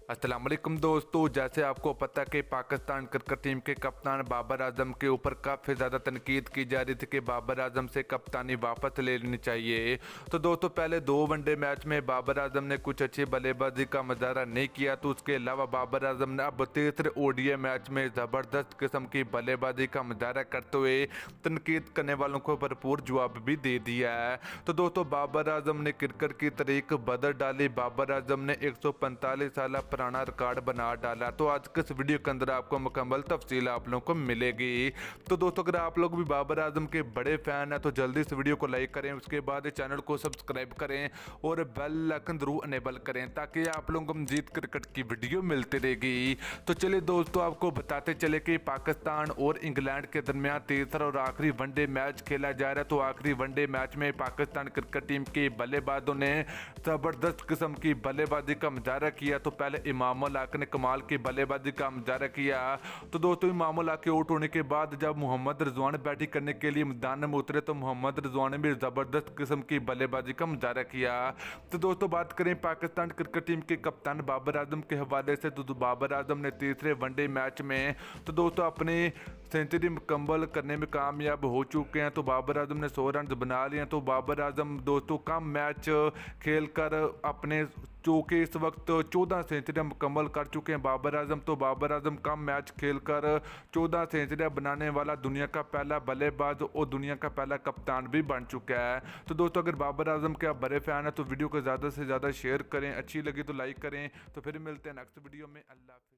अस्सलाम वालेकुम दोस्तों, जैसे आपको पता है कि पाकिस्तान क्रिकेट टीम के कप्तान बाबर आजम के ऊपर काफ़ी ज़्यादा तनकीद की जा रही थी कि बाबर आजम से कप्तानी वापस ले लेनी चाहिए। तो दोस्तों पहले 2 वनडे मैच में बाबर आजम ने कुछ अच्छी बल्लेबाजी का मुजाहरा नहीं किया, तो उसके अलावा बाबर आजम ने अब तीसरे ओडीआई मैच में ज़बरदस्त किस्म की बल्लेबाजी का मुजाहरा करते हुए तनकीद करने वालों को भरपूर जवाब भी दे दिया है। तो दोस्तों बाबर आजम ने क्रिकेट की तारीख बदल डाली। बाबर आजम ने 145 साल पुराना रिकॉर्ड बना डाला। तो आज के इस वीडियो के अंदर आपको मुकम्मल तफसील आप लोगों को मिलेगी। तो दोस्तों अगर आप लोग भी बाबर आजम के बड़े फैन हैं तो जल्दी इस वीडियो को लाइक करें, उसके बाद चैनल को सब्सक्राइब करें और बेल आइकन जरूर अनेबल करें ताकि आप लोगों को मजीद क्रिकेट की वीडियो मिलती रहेगी। तो चलिए दोस्तों आपको बताते चले कि पाकिस्तान और इंग्लैंड के दरमियान तीसरा और आखिरी वनडे मैच खेला जा रहा है। तो आखिरी वनडे मैच में पाकिस्तान क्रिकेट टीम के बल्लेबाजों ने जबरदस्त किस्म की बल्लेबाजी का मुजाहरा किया। तो पहले इमामुल हक ने कमाल की बल्लेबाजी का मुजाहरा किया। तो दोस्तों इमामुल हक के आउट होने के बाद जब मोहम्मद रिजवान बैटिंग करने के लिए मैदान में उतरे तो मोहम्मद रिजवान ने भी जबरदस्त किस्म की बल्लेबाजी का मुजाहरा किया। तो दोस्तों बात करें पाकिस्तान क्रिकेट टीम के कप्तान बाबर आजम के हवाले से, तो बाबर आजम ने तीसरे वनडे मैच में तो दोस्तों अपने सेंचुरी मुकम्मल करने में कामयाब हो चुके हैं। तो बाबर आजम ने 100 रन बना लिए हैं। तो बाबर आजम दोस्तों कम मैच खेलकर अपने चौके इस वक्त 14 सेंचुरियां मुकम्मल कर चुके हैं बाबर आजम। तो बाबर आजम कम मैच खेलकर 14 सेंचुरियां बनाने वाला दुनिया का पहला बल्लेबाज और दुनिया का पहला कप्तान भी बन चुका है। तो दोस्तों अगर बाबर आजम के आप बड़े फैन हैं तो वीडियो को ज़्यादा से ज़्यादा शेयर करें, अच्छी लगी तो लाइक करें। तो फिर मिलते हैं नेक्स्ट वीडियो में। अल्लाह हाफ़िज़।